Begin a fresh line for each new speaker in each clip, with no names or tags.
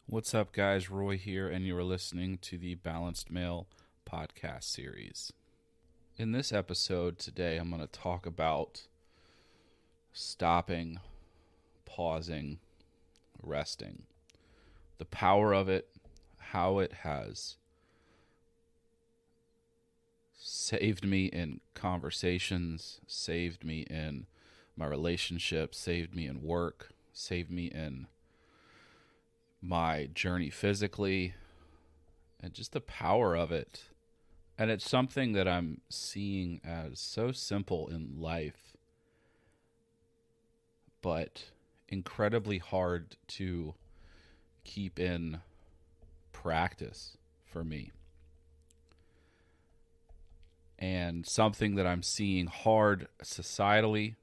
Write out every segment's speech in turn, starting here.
What's up, guys? Roy here, and you are listening to the Balanced Male podcast series. In this episode today, I'm going to talk about stopping, pausing, resting, the power of it, how it has saved me in conversations, saved me in my relationships, saved me in work, saved me in my journey physically, and just the power of it. And it's something that I'm seeing as so simple in life, but incredibly hard to keep in practice for me. And something that I'm seeing hard societally,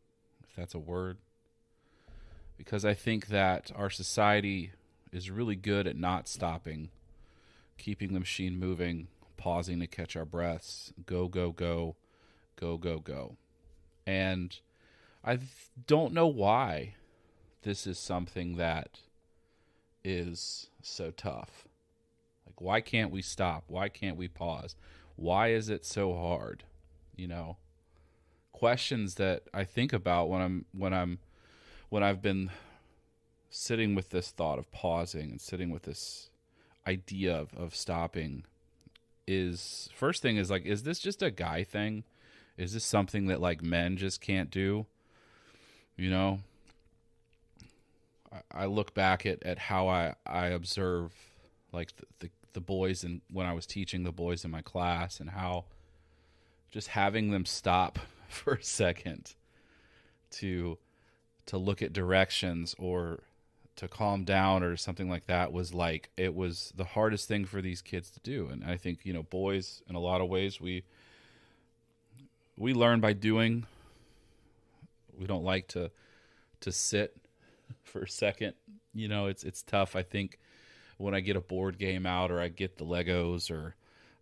if that's a word, because I think that our society is really good at not stopping, keeping the machine moving, pausing to catch our breaths, go, go, go, go, go, go. And I don't know why this is something that is so tough. Like, why can't we stop? Why can't we pause? Why is it so hard? You know, questions that I think about when I've been sitting with this thought of pausing and sitting with this idea of stopping. Is first thing is like, is this just a guy thing? Is this something that like men just can't do? You know, I look back at how I observe like the boys, and when I was teaching the boys in my class, and how just having them stop for a second to look at directions or to calm down or something like that was like, it was the hardest thing for these kids to do. And I think, you know, boys in a lot of ways, we learn by doing. We don't like to sit for a second. You know, it's tough. I think when I get a board game out, or I get the Legos, or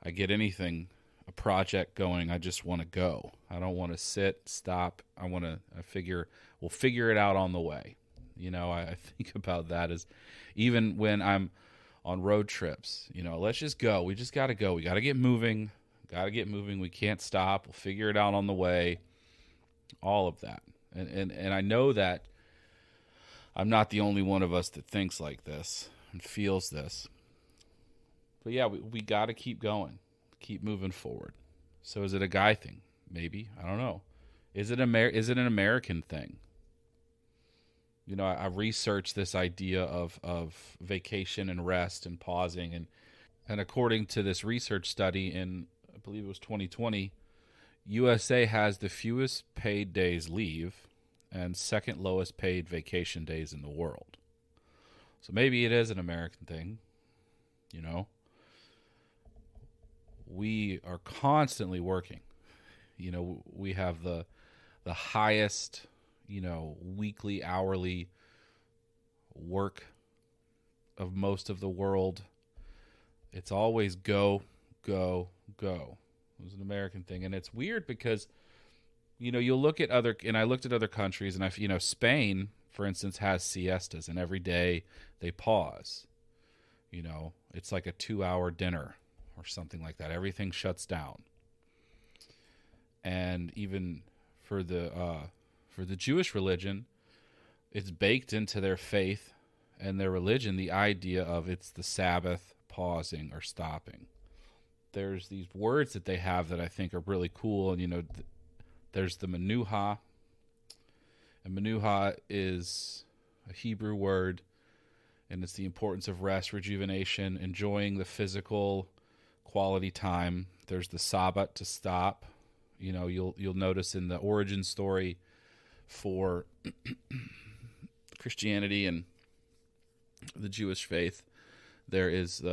I get anything, a project going, I just want to go. I don't want to sit, stop. We'll figure it out on the way. You know, I think about that as even when I'm on road trips, you know, let's just go. We just got to go. We got to get moving. We can't stop. We'll figure it out on the way. All of that. And I know that I'm not the only one of us that thinks like this and feels this. But yeah, we got to keep going, keep moving forward. So is it a guy thing? Maybe. I don't know. Is it an American thing? You know, I researched this idea of vacation and rest and pausing. And according to this research study in, I believe it was 2020, USA has the fewest paid days leave and second lowest paid vacation days in the world. So maybe it is an American thing, you know. We are constantly working. You know, we have the highest, you know, weekly, hourly work of most of the world. It's always go, go, go. It was an American thing. And it's weird because, you know, you'll look at and I looked at other countries, and you know, Spain, for instance, has siestas, and every day they pause. You know, it's like a 2-hour dinner or something like that. Everything shuts down. And even for the Jewish religion, it's baked into their faith and their religion, the idea of it's the Sabbath, pausing or stopping. There's these words that they have that I think are really cool. And, you know, there's the menuha. And menuha is a Hebrew word, and it's the importance of rest, rejuvenation, enjoying the physical quality time. There's the Sabbath, to stop. You know, you'll notice in the origin story for Christianity and the Jewish faith, there is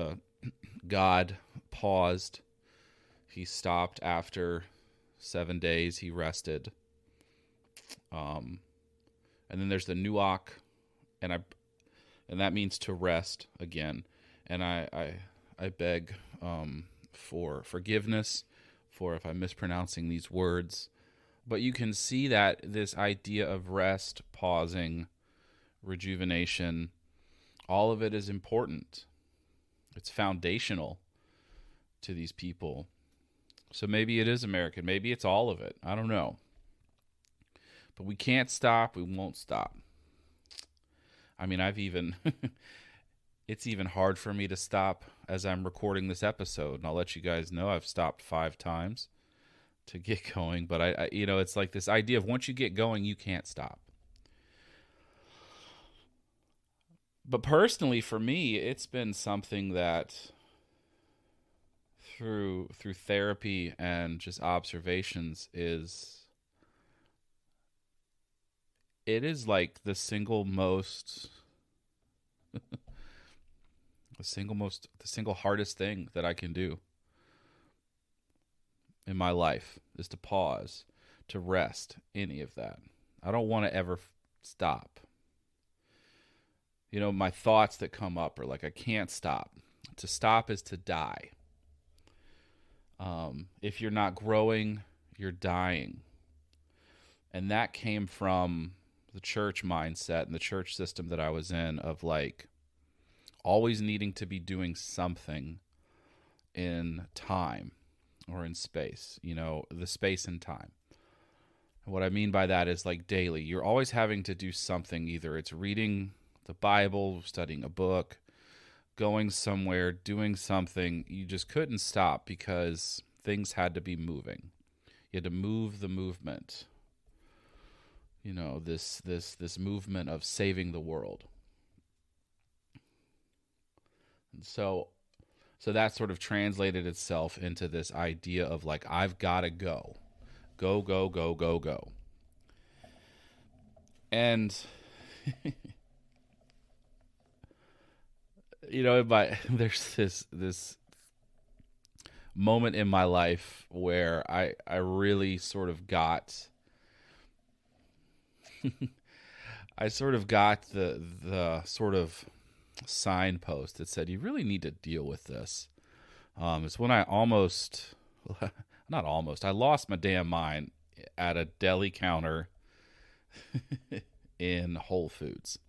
God paused. He stopped after 7 days. He rested. And then there's the nuach, and that means to rest again. And I beg for forgiveness for if I'm mispronouncing these words. But you can see that this idea of rest, pausing, rejuvenation, All of it is important. It's foundational to these people. So maybe it is American. Maybe it's all of it. I don't know. But we can't stop. We won't stop. I mean, it's even hard for me to stop as I'm recording this episode. And I'll let you guys know I've stopped 5 times to get going. But I it's like this idea of once you get going, you can't stop. But personally, for me, it's been something that through therapy and just observations it is like the single hardest thing that I can do in my life is to pause, to rest, any of that. I don't want to ever stop. My thoughts that come up are like, I can't stop. To stop is to die. If you're not growing, you're dying. And that came from the church mindset and the church system that I was in of like always needing to be doing something in time or in space, the space and time. And what I mean by that is like daily. You're always having to do something. Either it's reading the Bible, studying a book, going somewhere, doing something. You just couldn't stop because things had to be moving. You had to move the movement. This movement of saving the world. And so that sort of translated itself into this idea of like, I've got to go. Go, go, go, go, go. And there's this moment in my life where I really sort of got I sort of got the sort of signpost that said you really need to deal with this. It's when I I lost my damn mind at a deli counter in Whole Foods.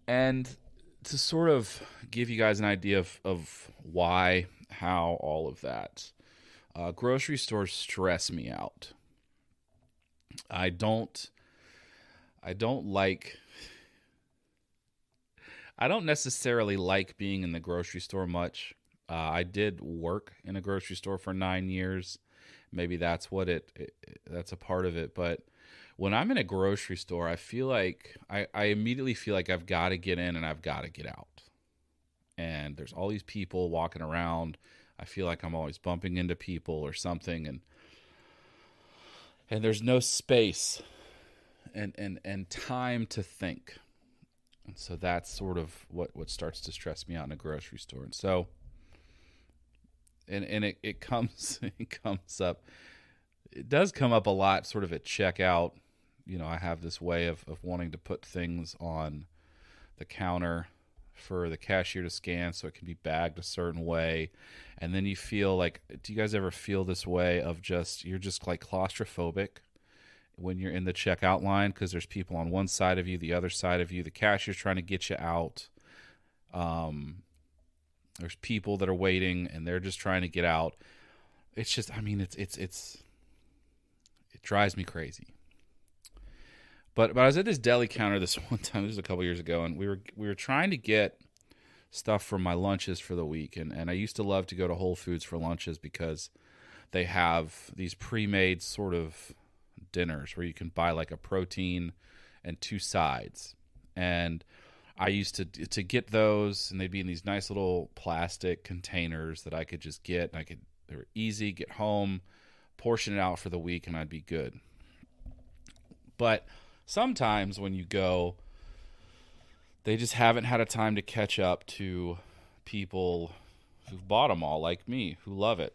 And to sort of give you guys an idea of why, how, all of that, grocery stores stress me out. I don't necessarily like being in the grocery store much. I did work in a grocery store for 9 years. Maybe that's what that's a part of it. But when I'm in a grocery store, I feel like I immediately feel like I've got to get in and I've got to get out. And there's all these people walking around. I feel like I'm always bumping into people or something, and there's no space and time to think. And so that's sort of what starts to stress me out in a grocery store. And so it comes up. It does come up a lot sort of at checkout. I have this way of wanting to put things on the counter for the cashier to scan so it can be bagged a certain way. And then you feel like, do you guys ever feel this way of you're just like claustrophobic when you're in the checkout line because there's people on one side of you, the other side of you, the cashier's trying to get you out. There's people that are waiting and they're just trying to get out. It's just, it drives me crazy. But I was at this deli counter this one time, this was a couple years ago, and we were trying to get stuff for my lunches for the week. And I used to love to go to Whole Foods for lunches because they have these pre-made sort of dinners where you can buy like a protein and 2 sides. And I used to get those, and they'd be in these nice little plastic containers that I could just get. And they were easy, get home, portion it out for the week, and I'd be good. But sometimes when you go, they just haven't had a time to catch up to people who've bought them all, like me, who love it.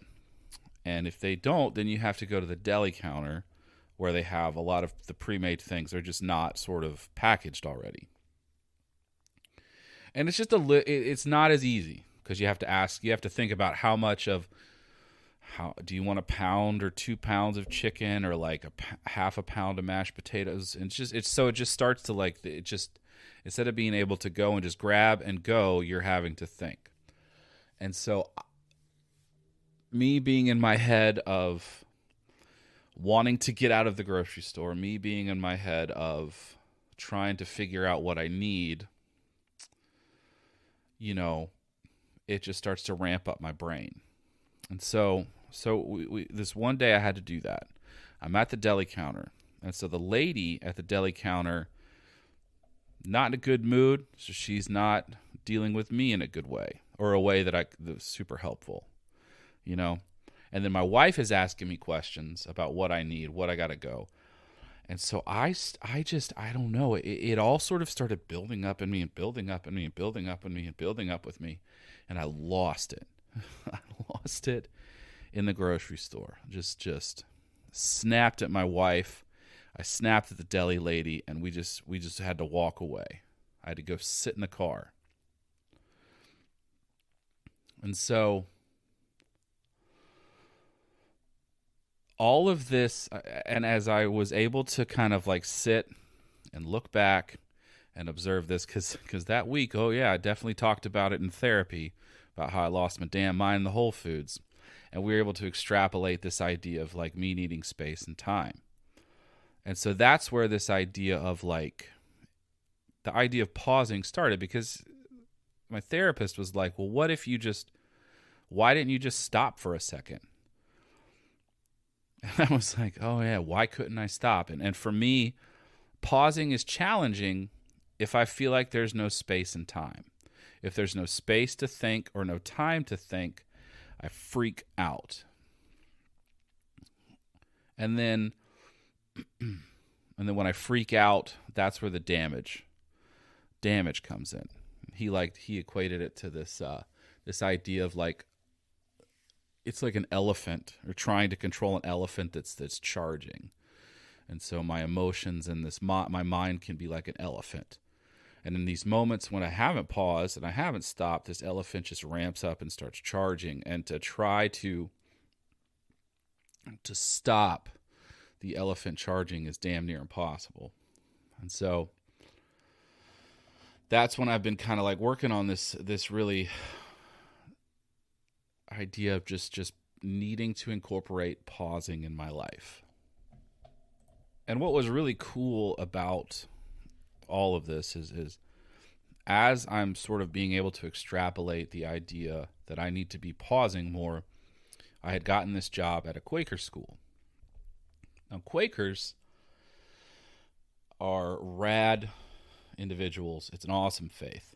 And if they don't, then you have to go to the deli counter where they have a lot of the pre-made things. They're just not sort of packaged already. And it's just it's not as easy because you have to think about how do you want a pound or 2 pounds of chicken or like half a pound of mashed potatoes? And it just starts to like, it's Instead of being able to go and just grab and go, you're having to think. And so me being in my head of wanting to get out of the grocery store, me being in my head of trying to figure out what I need, you know, it just starts to ramp up my brain. And so this one day I had to do that. I'm at the deli counter. And so the lady at the deli counter, not in a good mood, so she's not dealing with me in a good way, or a way that was super helpful, you know. And then my wife is asking me questions about what I need, what I got to go. And so I don't know. It all sort of started building up in me and building up in me and building up in me and building up with me. And I lost it. I lost it in the grocery store. Just snapped at my wife. I snapped at the deli lady, and we just had to walk away. I had to go sit in the car. And so all of this, and as I was able to kind of like sit and look back and observe this, because that week, oh yeah, I definitely talked about it in therapy, about how I lost my damn mind in the Whole Foods. And we were able to extrapolate this idea of like me needing space and time. And so that's where this idea of like, the idea of pausing started, because my therapist was like, well, what if why didn't you just stop for a second? And I was like, oh yeah, why couldn't I stop? And for me, pausing is challenging if I feel like there's no space and time. If there's no space to think or no time to think, I freak out. And then when I freak out, that's where the damage comes in. He equated it to this idea of like, it's like an elephant, or trying to control an elephant that's charging. And so my emotions and my mind can be like an elephant. And in these moments when I haven't paused and I haven't stopped, this elephant just ramps up and starts charging. And to try to stop the elephant charging is damn near impossible. And so that's when I've been kind of like working on this really idea of just needing to incorporate pausing in my life. And what was really cool about all of this is as I'm sort of being able to extrapolate the idea that I need to be pausing more, I had gotten this job at a Quaker school. Now, Quakers are rad individuals. It's an awesome faith.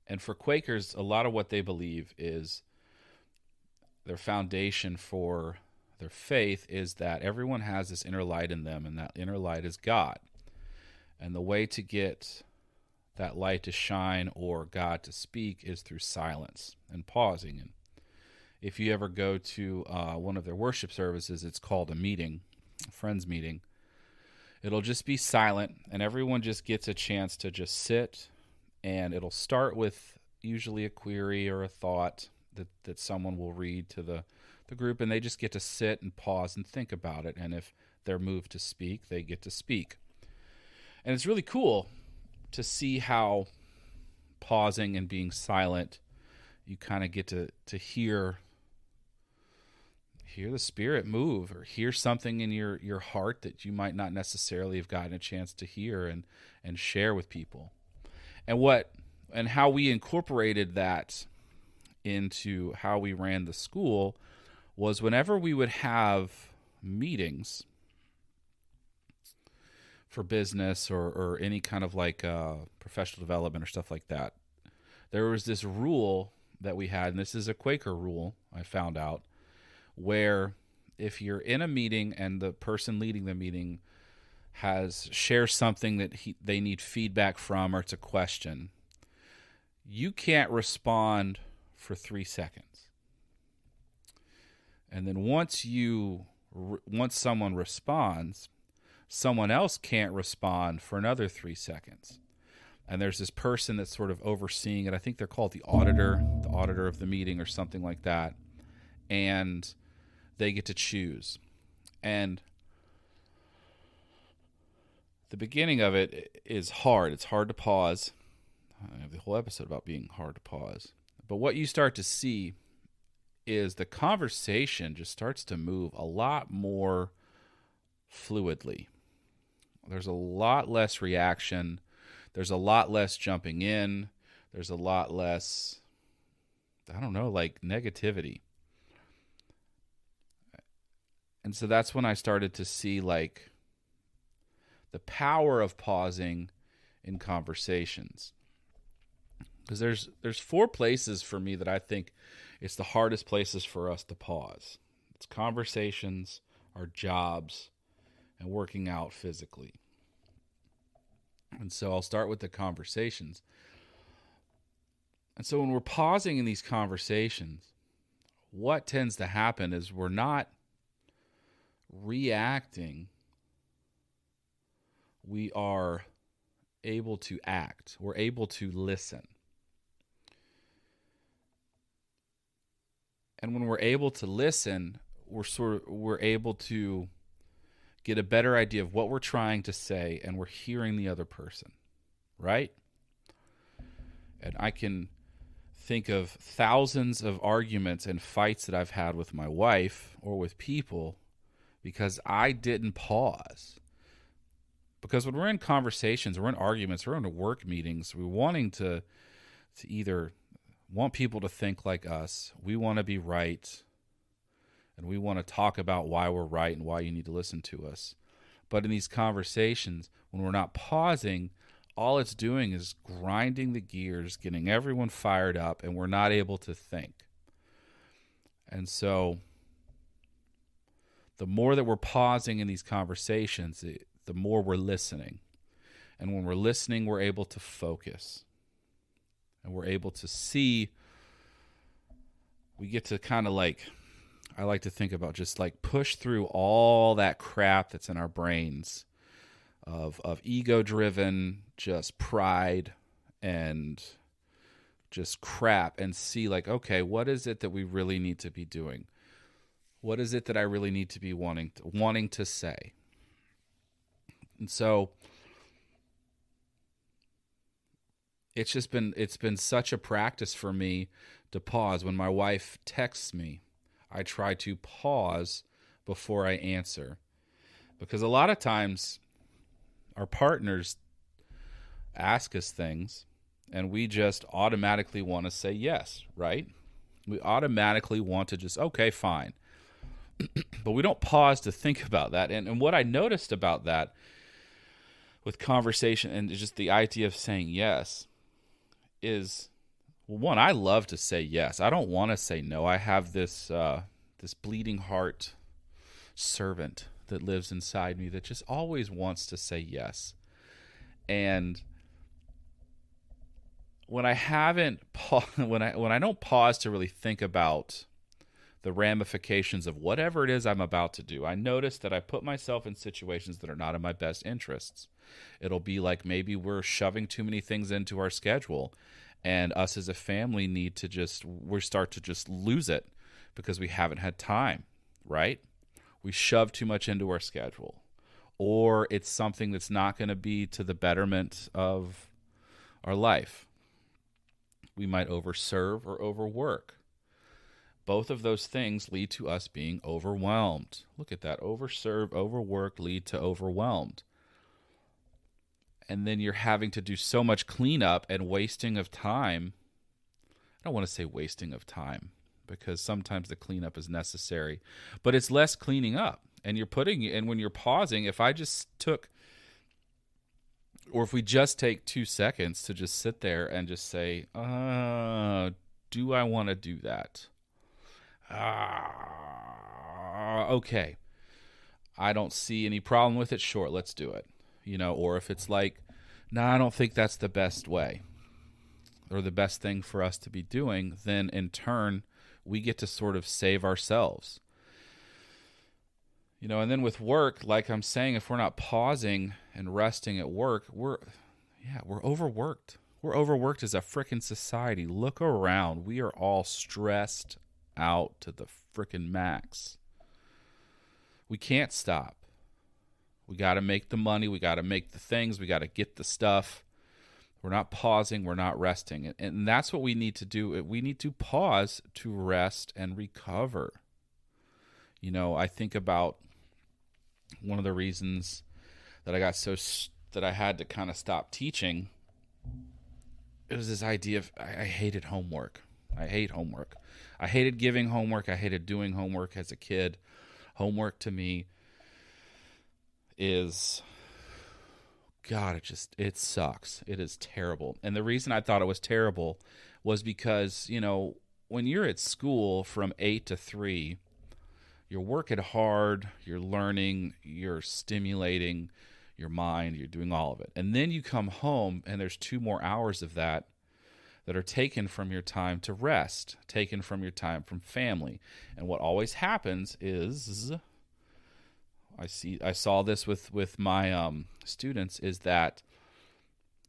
And for Quakers, a lot of what they believe is their foundation for their faith is that everyone has this inner light in them, and that inner light is God. And the way to get that light to shine or God to speak is through silence and pausing. And if you ever go to one of their worship services, it's called a meeting, a friends meeting. It'll just be silent, and everyone just gets a chance to just sit, and it'll start with usually a query or a thought that someone will read to the group, and they just get to sit and pause and think about it. And if they're moved to speak, they get to speak. And it's really cool to see how pausing and being silent, you kind of get to hear the Spirit move, or hear something in your heart that you might not necessarily have gotten a chance to hear and share with people. And how we incorporated that into how we ran the school was whenever we would have meetings for business or any kind of like professional development or stuff like that, there was this rule that we had, and this is a Quaker rule, I found out, where if you're in a meeting and the person leading the meeting shares something that they need feedback from, or it's a question, you can't respond for 3 seconds. And then once someone responds, someone else can't respond for another 3 seconds. And there's this person that's sort of overseeing it. I think they're called the auditor of the meeting or something like that. And they get to choose. And the beginning of it is hard. It's hard to pause. I have the whole episode about being hard to pause. But what you start to see is the conversation just starts to move a lot more fluidly. There's a lot less reaction. There's a lot less jumping in. There's a lot less, like negativity. And so that's when I started to see like the power of pausing in conversations. Because there's 4 places for me that I think it's the hardest places for us to pause. It's conversations, our jobs, and working out physically. And so I'll start with the conversations. And so when we're pausing in these conversations, what tends to happen is we're not reacting. We are able to act. We're able to listen. And when we're able to listen, we're able to get a better idea of what we're trying to say, and we're hearing the other person, right? And I can think of thousands of arguments and fights that I've had with my wife or with people because I didn't pause. Because when we're in conversations, we're in arguments, we're in work meetings, we're wanting to either want people to think like us, we want to be right, and we want to talk about why we're right and why you need to listen to us. But in these conversations, when we're not pausing, all it's doing is grinding the gears, getting everyone fired up, and we're not able to think. And so the more that we're pausing in these conversations, the more we're listening. And when we're listening, we're able to focus. And we're able to see, we get to kind of like, I like to think about just like push through all that crap that's in our brains of ego-driven, just pride and just crap, and see like, okay, what is it that we really need to be doing? What is it that I really need to be wanting to say? And so it's been such a practice for me to pause. When my wife texts me, I try to pause before I answer. Because a lot of times our partners ask us things and we just automatically want to say yes, right? We automatically want to just, okay, fine. But we don't pause to think about that. And what I noticed about that with conversation and just the idea of saying yes is, well, one, I love to say yes. I don't want to say no. I have this bleeding heart servant that lives inside me that just always wants to say yes. And when I when I don't pause to really think about the ramifications of whatever it is I'm about to do, I notice that I put myself in situations that are not in my best interests. It'll be like maybe we're shoving too many things into our schedule, and us as a family we start to just lose it because we haven't had time, right? We shove too much into our schedule, or it's something that's not going to be to the betterment of our life. We might overserve or overwork. Both of those things lead to us being overwhelmed. Look at that. Overserve, overwork lead to overwhelmed. And then you're having to do so much cleanup and wasting of time. I don't want to say wasting of time because sometimes the cleanup is necessary, but it's less cleaning up. And when you're pausing, if we just take 2 seconds to just sit there and just say, do I want to do that? Okay. I don't see any problem with it. Sure, let's do it. Or if it's like, no, I don't think that's the best way or the best thing for us to be doing, then in turn, we get to sort of save ourselves. And then with work, like I'm saying, if we're not pausing and resting at work, we're overworked. We're overworked as a frickin' society. Look around. We are all stressed out to the frickin' max. We can't stop. We got to make the money. We got to make the things. We got to get the stuff. We're not pausing. We're not resting. And that's what we need to do. We need to pause to rest and recover. I think about one of the reasons that that I had to kind of stop teaching. It was this idea of I hated homework. I hate homework. I hated giving homework. I hated doing homework as a kid. Homework to me is, God, it sucks. It is terrible. And the reason I thought it was terrible was because, when you're at school from 8 to 3, you're working hard, you're learning, you're stimulating your mind, you're doing all of it. And then you come home and there's 2 more hours of that are taken from your time to rest, taken from your time from family. And what always happens is, I saw this with my students, is that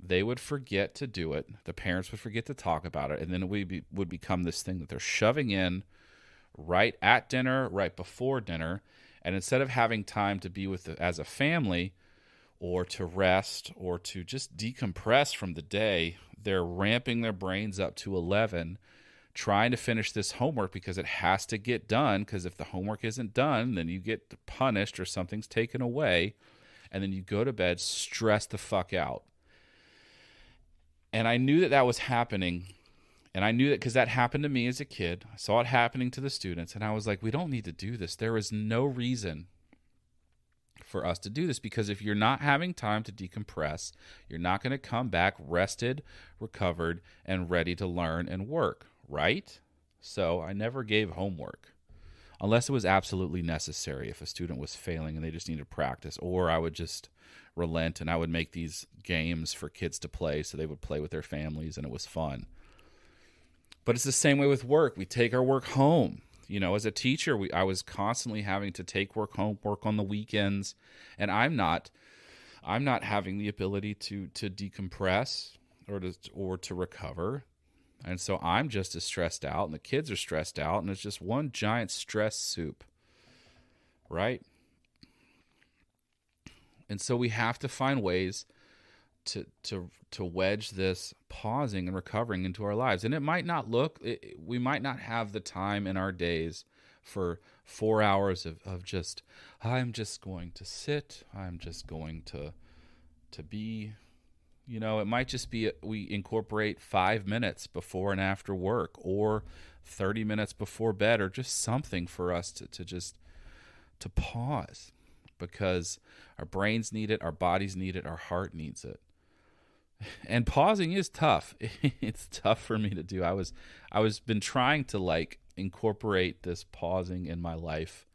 they would forget to do it. The parents would forget to talk about it. And then it would become this thing that they're shoving in right at dinner, right before dinner. And instead of having time to be with as a family, or to rest, or to just decompress from the day, they're ramping their brains up to 11, trying to finish this homework because it has to get done, because if the homework isn't done, then you get punished or something's taken away, and then you go to bed stressed the fuck out. And I knew that was happening, and I knew that because that happened to me as a kid. I saw it happening to the students, and I was like, we don't need to do this. There is no reason for us to do this, because if you're not having time to decompress, you're not going to come back rested, recovered, and ready to learn and work, right? So I never gave homework unless it was absolutely necessary, if a student was failing and they just needed practice, or I would just relent and I would make these games for kids to play so they would play with their families and it was fun. But it's the same way with work. We take our work home. As a teacher, I was constantly having to take work home, work on the weekends, and I'm not having the ability to decompress or to recover, and so I'm just as stressed out, and the kids are stressed out, and it's just one giant stress soup, right? And so we have to find ways to wedge this pausing and recovering into our lives. And it might not we might not have the time in our days for 4 hours of just, I'm just going to sit, I'm just going to be, it might just be we incorporate 5 minutes before and after work, or 30 minutes before bed, or just something for us to pause, because our brains need it, our bodies need it, our heart needs it. And pausing is tough. It's tough for me to do. I was been trying to incorporate this pausing in my life,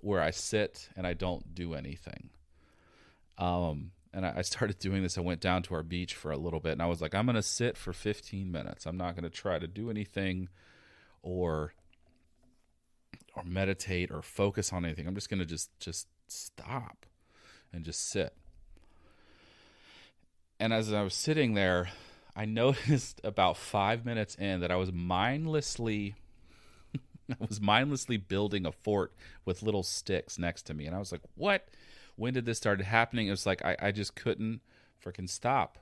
where I sit and I don't do anything. And I started doing this. I went down to our beach for a little bit, and I was like, I'm going to sit for 15 minutes. I'm not going to try to do anything or meditate or focus on anything. I'm just going to just stop and just sit. And as I was sitting there, I noticed about 5 minutes in that I was mindlessly building a fort with little sticks next to me. And I was like, what? When did this start happening? It was like I just couldn't freaking stop.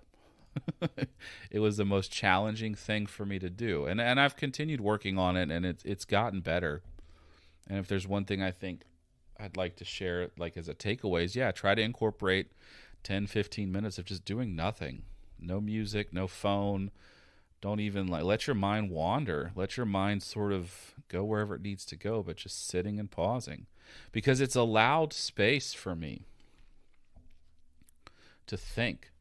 It was the most challenging thing for me to do. And I've continued working on it, and it's gotten better. And if there's one thing I think I'd like to share as a takeaway is, try to incorporate 10, 15 minutes of just doing nothing. No music, no phone. Don't even let your mind wander. Let your mind sort of go wherever it needs to go, but just sitting and pausing. Because it's allowed space for me to think.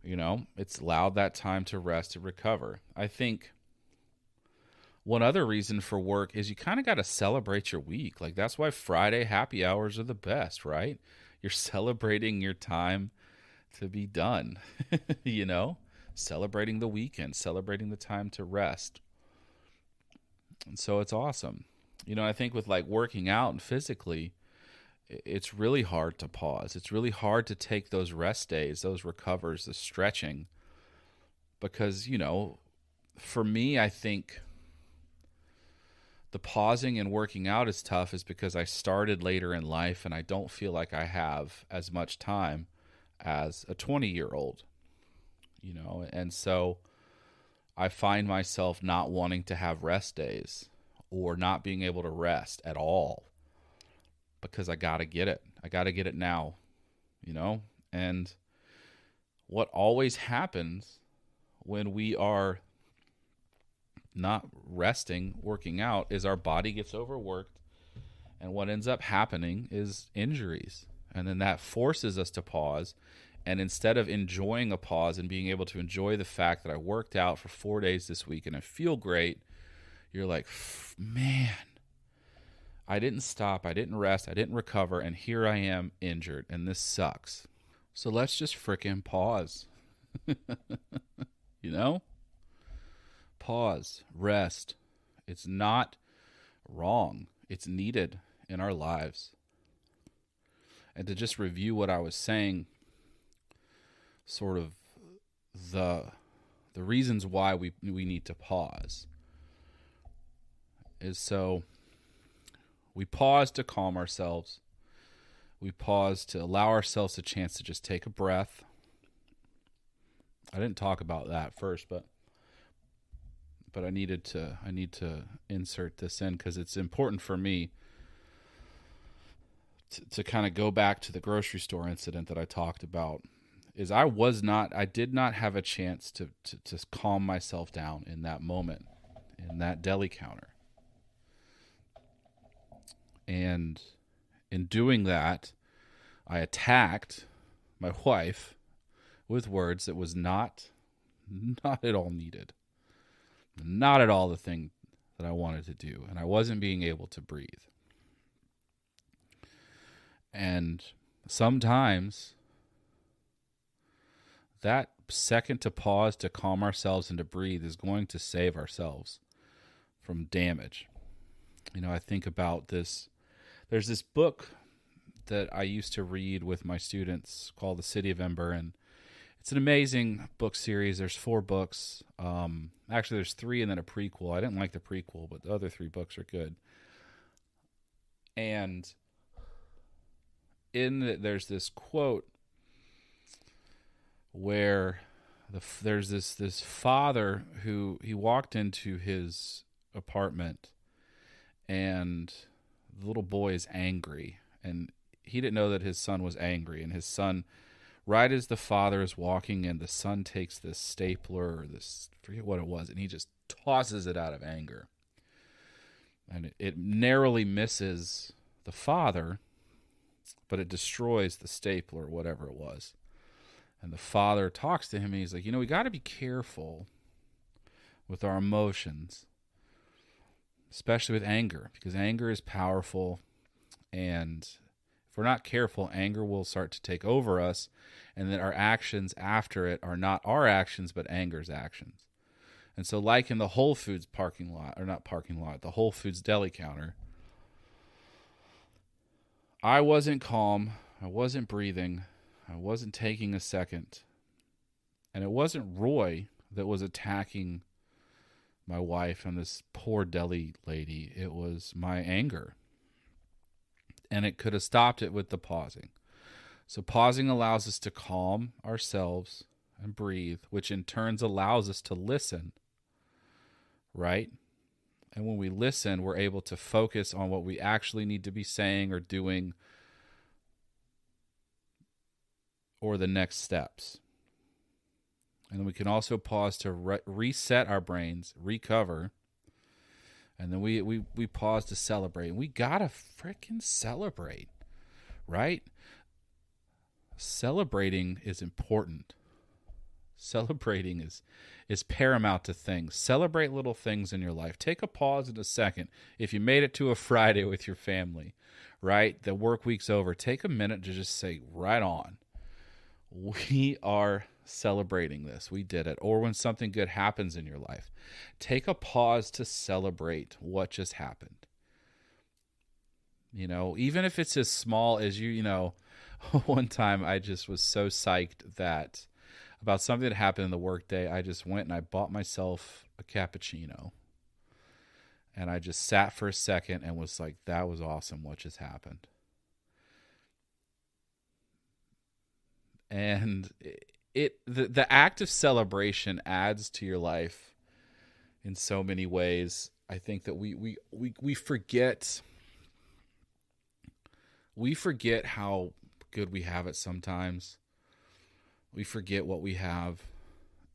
It's allowed that time to rest and recover. I think one other reason for work is you kind of got to celebrate your week. That's why Friday happy hours are the best, right? You're celebrating your time to be done, celebrating the weekend, celebrating the time to rest. And so it's awesome. I think with working out and physically, it's really hard to pause. It's really hard to take those rest days, those recovers, the stretching, because, for me, I think the pausing and working out is tough is because I started later in life and I don't feel like I have as much time as a 20-year-old, and so I find myself not wanting to have rest days or not being able to rest at all because I got to get it. I got to get it now, and what always happens when we are not resting, working out, is our body gets overworked, and what ends up happening is injuries. And then that forces us to pause, and instead of enjoying a pause and being able to enjoy the fact that I worked out for 4 days this week and I feel great, you're like, man, I didn't stop, I didn't rest, I didn't recover, and here I am injured, and this sucks. So let's just frickin' pause. Pause, rest. It's not wrong. It's needed in our lives. And to just review what I was saying, sort of the reasons why we need to pause is so we pause to calm ourselves. We pause to allow ourselves a chance to just take a breath. I didn't talk about that first, but I need to insert this in because it's important for me to kind of go back to the grocery store incident that I talked about. Is I did not have a chance to calm myself down in that moment, in that deli counter. And in doing that, I attacked my wife with words that was not at all needed. Not at all the thing that I wanted to do. And I wasn't being able to breathe. And sometimes that second to pause, to calm ourselves and to breathe is going to save ourselves from damage. I think about this. There's this book that I used to read with my students called The City of Ember, and it's an amazing book series. There's 4 books. Actually, there's 3 and then a prequel. I didn't like the prequel, but the other 3 books are good. And there's this quote where there's this father who he walked into his apartment, and the little boy is angry, and he didn't know that his son was angry, and his son, right as the father is walking in, the son takes this stapler or this, forget what it was, and he just tosses it out of anger. And it narrowly misses the father, but it destroys the stapler or whatever it was. And the father talks to him, and he's like, we got to be careful with our emotions, especially with anger, because anger is powerful, and if we're not careful, anger will start to take over us, and then our actions after it are not our actions, but anger's actions. And so like in the Whole Foods the Whole Foods deli counter, I wasn't calm, I wasn't breathing, I wasn't taking a second, and it wasn't Roy that was attacking my wife and this poor deli lady. It was my anger. And it could have stopped it with the pausing. So pausing allows us to calm ourselves and breathe, which in turn allows us to listen, right? And when we listen, we're able to focus on what we actually need to be saying or doing, or the next steps. And then we can also pause to reset our brains, recover. And then we pause to celebrate. And we gotta freaking celebrate, right? Celebrating is important. Celebrating is paramount to things. Celebrate little things in your life. Take a pause in a second. If you made it to a Friday with your family, right? The work week's over. Take a minute to just say, right on. We are celebrating this. We did it. Or when something good happens in your life, take a pause to celebrate what just happened. Even if it's as small as one time I just was so psyched that about something that happened in the workday, I just went and I bought myself a cappuccino. And I just sat for a second and was like, that was awesome what just happened. And the act of celebration adds to your life in so many ways. I think that we forget how good we have it sometimes. We forget what we have,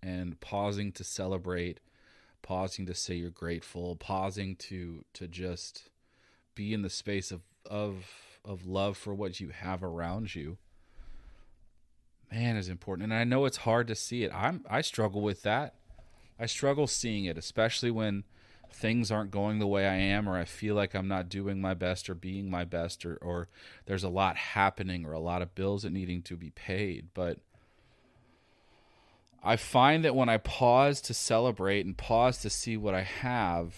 and pausing to celebrate, pausing to say you're grateful, pausing to just be in the space of love for what you have around you, man, is important. And I know it's hard to see it. I struggle with that. I struggle seeing it, especially when things aren't going the way I am, or I feel like I'm not doing my best or being my best, or there's a lot happening or a lot of bills that needing to be paid. But I find that when I pause to celebrate and pause to see what I have,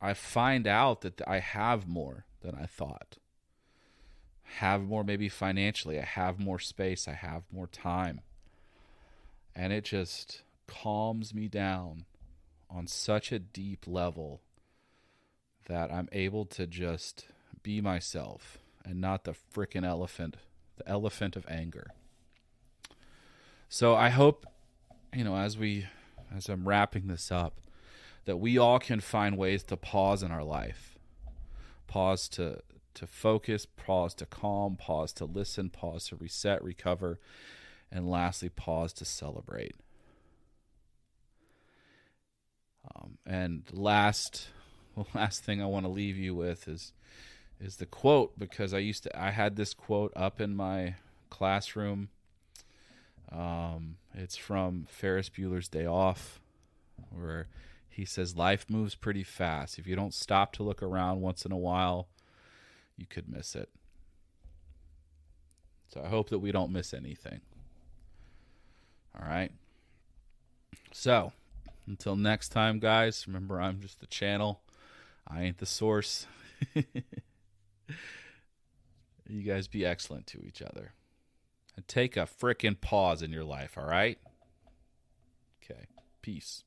I find out that I have more than I thought. Have more, maybe financially. I have more space. I have more time. And it just calms me down on such a deep level that I'm able to just be myself and not the freaking elephant, the elephant of anger. So I hope, as I'm wrapping this up, that we all can find ways to pause in our life. Pause to focus, pause to calm, pause to listen, pause to reset, recover, and lastly, pause to celebrate. And the last thing I want to leave you with is the quote, because I had this quote up in my classroom. It's from Ferris Bueller's Day Off, where he says, life moves pretty fast. If you don't stop to look around once in a while, you could miss it. So I hope that we don't miss anything. All right. So until next time, guys, remember, I'm just the channel. I ain't the source. You guys be excellent to each other. And take a frickin' pause in your life, all right? Okay. Peace.